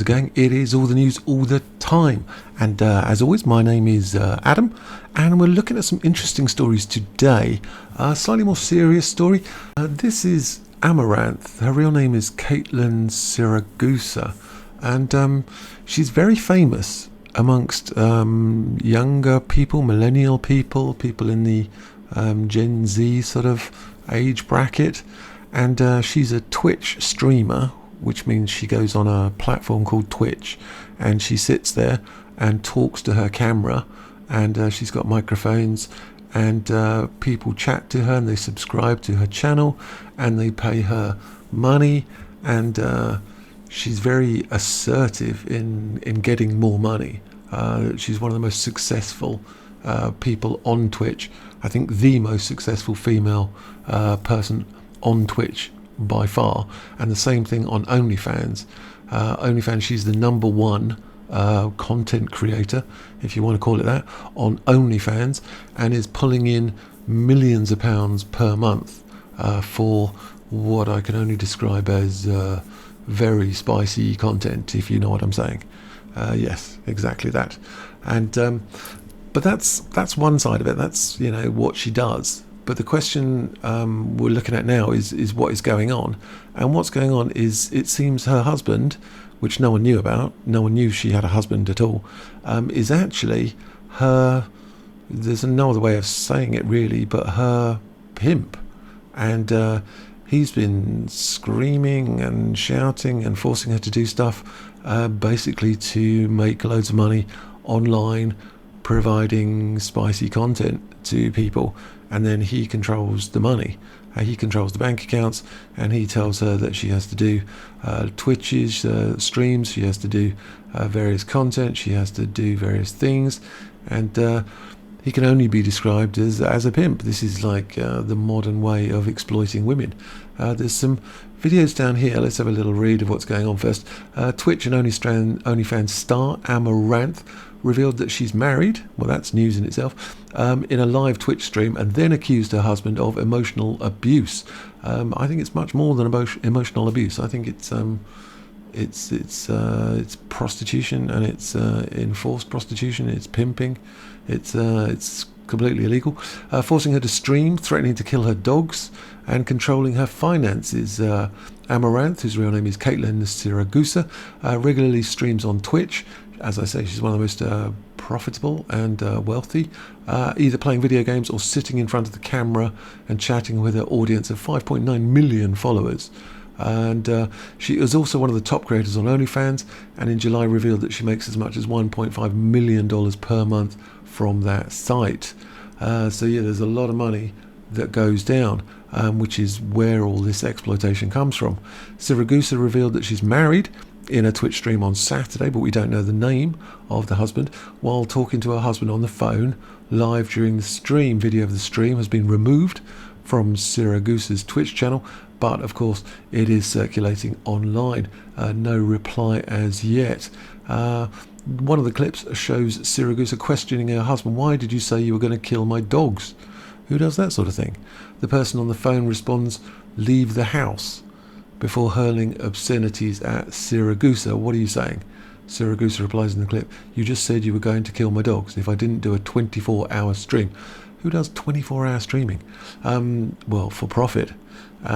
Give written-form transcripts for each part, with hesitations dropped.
gang. It is all the news all the time. And as always, my name is Adam, and we're looking at some interesting stories today. A slightly more serious story. This is Amouranth. Her real name is Caitlin Siragusa, and she's very famous amongst younger people, millennial people, people in the Gen Z sort of age bracket. And she's a Twitch streamer, which means she goes on a platform called Twitch, and she sits there and talks to her camera, and she's got microphones, and people chat to her and they subscribe to her channel and they pay her money, and she's very assertive in getting more money. She's one of the most successful people on Twitch. I think the most successful female person on Twitch by far, and the same thing on OnlyFans. OnlyFans, she's the number one content creator, if you want to call it that, on OnlyFans, and is pulling in millions of pounds per month for what I can only describe as very spicy content, if you know what I'm saying. Yes, exactly that. And but that's one side of it. That's, you know, what she does. But the question we're looking at now is what is going on. And what's going on is, it seems her husband, which no one knew about, no one knew she had a husband at all, is actually her, there's no other way of saying it really, but her pimp. And he's been screaming and shouting and forcing her to do stuff, basically to make loads of money online, providing spicy content to people, and then he controls the money. He controls the bank accounts, and he tells her that she has to do Twitches, streams, she has to do various content, she has to do various things, and he can only be described as a pimp. This is like the modern way of exploiting women. There's some videos down here. Let's have a little read of what's going on first. Twitch and OnlyFans star Amouranth revealed that she's married, well, that's news in itself, in a live Twitch stream, and then accused her husband of emotional abuse. I think it's much more than emotional abuse. I think it's prostitution, and it's enforced prostitution. It's pimping. It's completely illegal. Forcing her to stream, threatening to kill her dogs, and controlling her finances. Amouranth, whose real name is Caitlin Siragusa, regularly streams on Twitch. As I say, she's one of the most profitable and wealthy, either playing video games or sitting in front of the camera and chatting with her audience of 5.9 million followers. And she is also one of the top creators on OnlyFans, and in July revealed that she makes as much as $1.5 million per month from that site. So yeah, there's a lot of money that goes down, which is where all this exploitation comes from. Siragusa revealed that she's married in a Twitch stream on Saturday, but we don't know the name of the husband, while talking to her husband on the phone live during the stream. Video of the stream has been removed from Siragusa's Twitch channel, but of course it is circulating online. No reply as yet. One of the clips shows Siragusa questioning her husband, "Why did you say you were going to kill my dogs?" Who does that sort of thing? The person on the phone responds, "Leave the house," before hurling obscenities at Siragusa. "What are you saying?" Siragusa replies in the clip, "You just said you were going to kill my dogs if I didn't do a 24-hour stream." Who does 24-hour streaming? Well, for profit.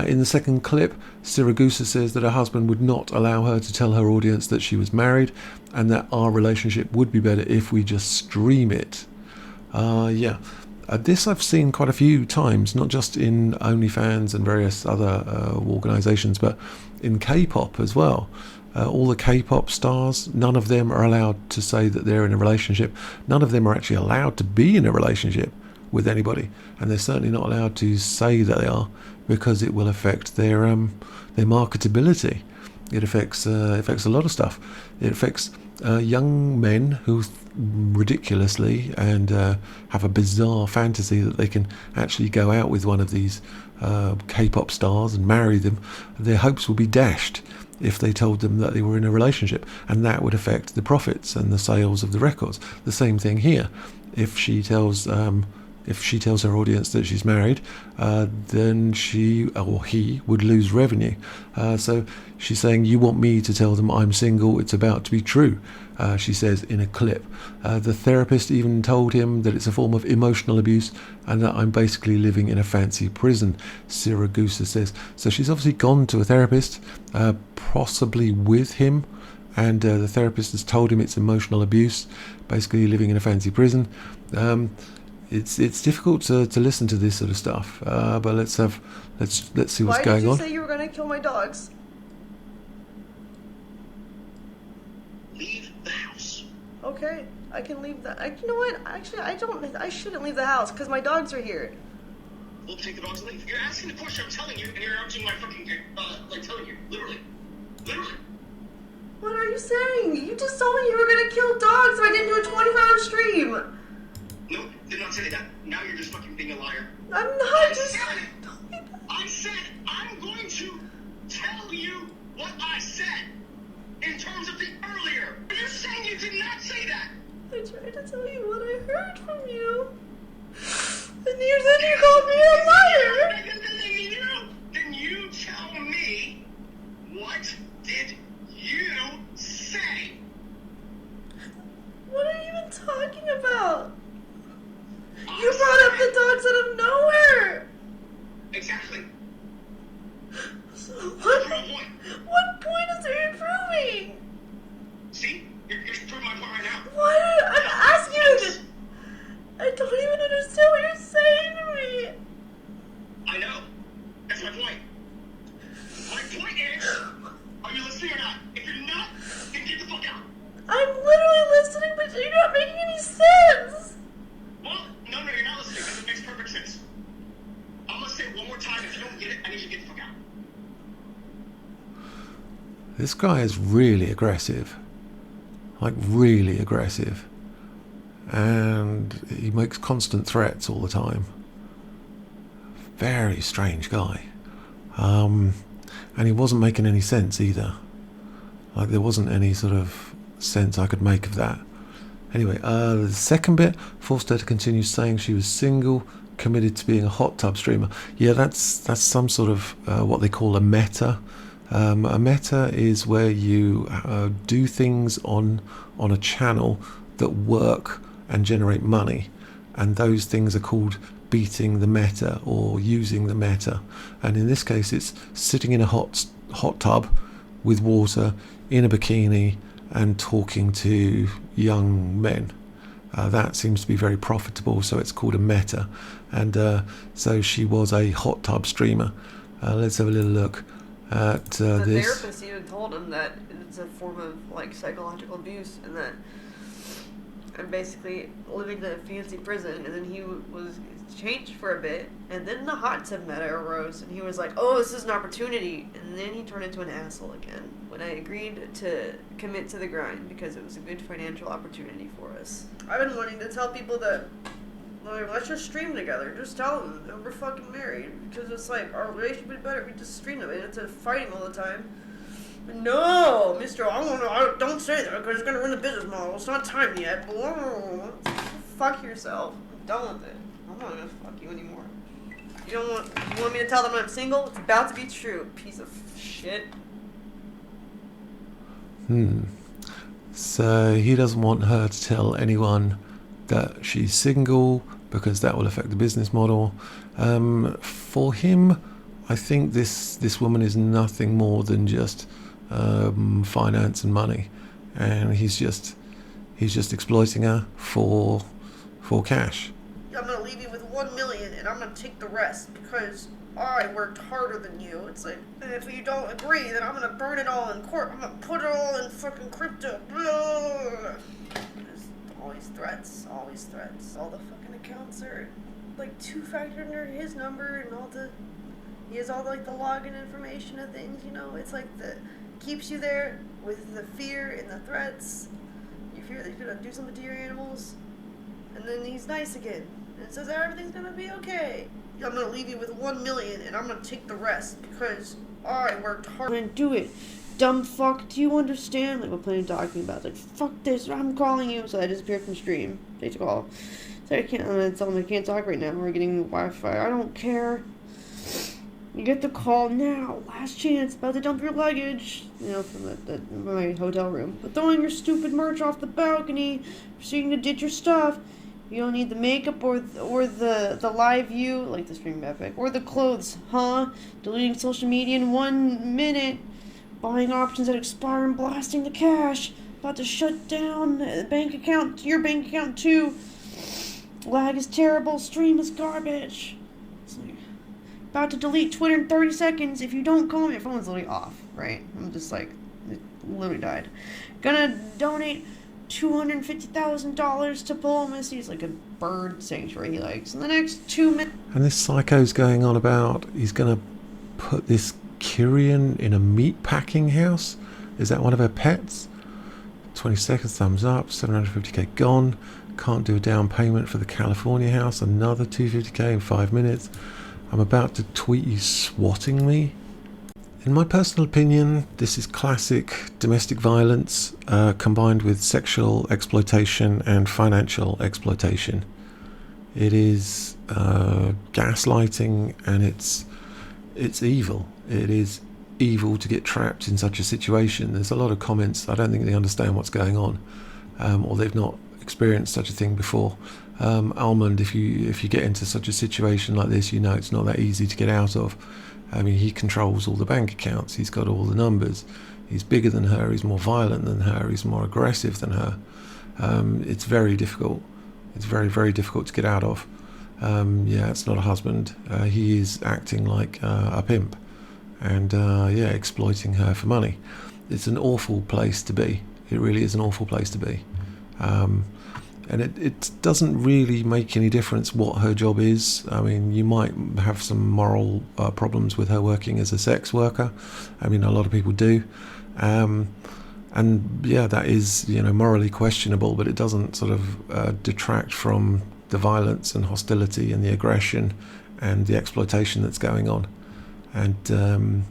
In the second clip, Siragusa says that her husband would not allow her to tell her audience that she was married, and that our relationship would be better if we just stream it. Yeah. This I've seen quite a few times, not just in OnlyFans and various other organisations, but in K-pop as well. All the K-pop stars, none of them are allowed to say that they're in a relationship. None of them are actually allowed to be in a relationship with anybody, and they're certainly not allowed to say that they are, because it will affect their marketability. It affects a lot of stuff. It affects young men who ridiculously and have a bizarre fantasy that they can actually go out with one of these K-pop stars and marry them. Their hopes will be dashed if they told them that they were in a relationship, and that would affect the profits and the sales of the records. The same thing here. If she tells if she tells her audience that she's married, then she or he would lose revenue. So she's saying, you want me to tell them I'm single, it's about to be true, she says in a clip. The therapist even told him that it's a form of emotional abuse and that I'm basically living in a fancy prison, Siragusa says. So she's obviously gone to a therapist, possibly with him, and the therapist has told him it's emotional abuse, basically living in a fancy prison. It's difficult to listen to this sort of stuff, but let's see what's going on. Why did you say you were going to kill my dogs? Leave the house. Okay, I can leave the... you know what? Actually, I shouldn't leave the house because my dogs are here. We'll take the dogs and leave. You're asking the question, I'm telling you, and you're answering my fucking, telling you. Literally. What are you saying? You just told me you were going to kill dogs so I didn't do a 24-hour stream. Nope, did not say that. Now you're just fucking being a liar. I'm not I said I'm going to tell you what I said in terms of the earlier. You're saying you did not say that. I tried to tell you what I heard from you. And you called me a liar. Then you tell me, what did you say? What are you even talking about? You brought up the dogs out of nowhere! Exactly. So what point is there improving? See? You're proving my point right now. What? I'm asking you! I don't even understand what you're saying to me. I know. That's my point. My point is, are you listening or not? If you're not, then get the fuck out. I'm literally listening, but you're not making any sense. Well, no, you're not listening because it makes perfect sense. I'm gonna say it one more time. If you don't get it, I need you to get the fuck out. This guy is really aggressive. Like, really aggressive. And he makes constant threats all the time. Very strange guy. And he wasn't making any sense either. Like, there wasn't any sort of sense I could make of that. Anyway, the second bit forced her to continue saying she was single, committed to being a hot tub streamer. Yeah, that's some sort of what they call a meta. A meta is where you do things on a channel that work and generate money, and those things are called beating the meta or using the meta. And in this case, it's sitting in a hot tub with water in a bikini and talking to young men. That seems to be very profitable, so it's called a meta. And so she was a hot tub streamer. Let's have a little look at this. The therapist even told him that it's a form of like psychological abuse, and that I'm basically living in a fancy prison. And then he was changed for a bit, and then the hot tub meta arose, and he was like, oh, this is an opportunity. And then he turned into an asshole again when I agreed to commit to the grind because it was a good financial opportunity for us. I've been wanting to tell people that, like, let's just stream together. Just tell them that we're fucking married, because it's like our relationship would be better if we just stream together instead of fighting all the time. But no, Mister, don't say that because it's gonna ruin the business model. It's not time yet. Fuck yourself. I'm done with it. I'm not gonna fuck you anymore. You want me to tell them I'm single? It's about to be true. Piece of shit. So he doesn't want her to tell anyone that she's single because that will affect the business model. For him, I think this woman is nothing more than just finance and money, and he's just exploiting her for cash. I'm gonna leave you with $1 million, and I'm gonna take the rest because I worked harder than you. It's like, if you don't agree, then I'm gonna burn it all in court. I'm gonna put it all in fucking crypto. There's all these threats. All the fucking accounts are like two-factor under his number, and he has all like the login information and things. You know, it's like keeps you there with the fear and the threats. You fear that he's gonna do something to your animals, and then he's nice again and says everything's gonna be okay. I'm gonna leave you with $1 million, and I'm gonna take the rest because I worked hard. And do it, dumb fuck. Do you understand? Like, we're playing talking about, like, fuck this. I'm calling you. So I disappeared from stream. Take the call. So I can't. I'm gonna tell them I can't talk right now. We're getting Wi-Fi. I don't care. You get the call now. Last chance. About to dump your luggage. From my hotel room. But throwing your stupid merch off the balcony. Proceeding to ditch your stuff. You don't need the makeup or the live view, like the stream epic, or the clothes, huh? Deleting social media in 1 minute. Buying options that expire and blasting the cash. About to shut down the bank account, your bank account too. Lag is terrible. Stream is garbage. About to delete Twitter in 30 seconds. If you don't call me, your phone's literally off, right? I'm just like, it literally died. Gonna donate $250,000 to diplomacy. It's like a bird sanctuary he likes. In the next 2 minutes. And this psycho's going on about he's going to put this Kyrian in a meat packing house. Is that one of her pets? 20 seconds, thumbs up. 750k gone. Can't do a down payment for the California house. Another 250k in 5 minutes. I'm about to tweet you swatting me. In my personal opinion, this is classic domestic violence combined with sexual exploitation and financial exploitation. It is gaslighting, and it's evil. It is evil to get trapped in such a situation. There's a lot of comments. I don't think they understand what's going on, or they've not experienced such a thing before. Almond, if you get into such a situation like this, you know it's not that easy to get out of. I mean, he controls all the bank accounts. He's got all the numbers. He's bigger than her. He's more violent than her. He's more aggressive than her. It's very difficult. It's very, very difficult to get out of. Yeah, it's not a husband. He is acting like a pimp, and yeah, exploiting her for money. It's an awful place to be. It really is an awful place to be. And it doesn't really make any difference what her job is. I mean, you might have some moral problems with her working as a sex worker. I mean, a lot of people do. And yeah, that is, morally questionable, but it doesn't sort of detract from the violence and hostility and the aggression and the exploitation that's going on. And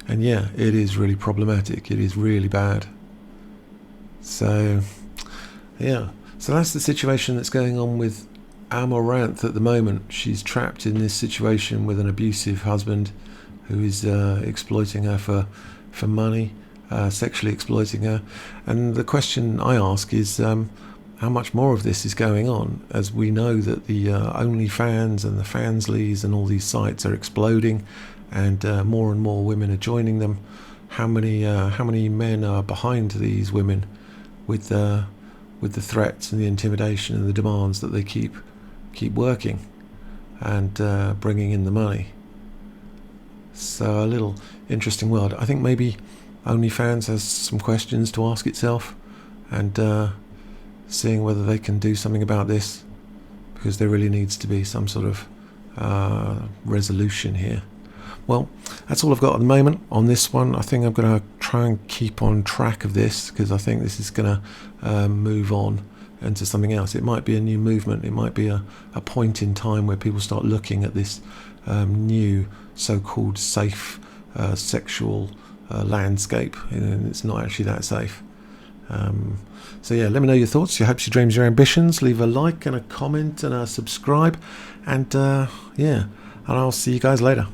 yeah, it is really problematic. It is really bad. So, yeah. So that's the situation that's going on with Amouranth at the moment. She's trapped in this situation with an abusive husband who is exploiting her for money, sexually exploiting her. And the question I ask is how much more of this is going on, as we know that the OnlyFans and the Fansleys and all these sites are exploding, and more and more women are joining them. How many men are behind these women with the threats and the intimidation and the demands that they keep working and bringing in the money? So a little interesting world. I think maybe OnlyFans has some questions to ask itself, and seeing whether they can do something about this, because there really needs to be some sort of resolution here. Well, that's all I've got at the moment on this one. I think I'm going to try and keep on track of this, because I think this is going to move on into something else. It might be a new movement. It might be a point in time where people start looking at this new so-called safe sexual landscape, and it's not actually that safe. So yeah, let me know your thoughts, your hopes, your dreams, your ambitions. Leave a like and a comment and a subscribe, and yeah, and I'll see you guys later.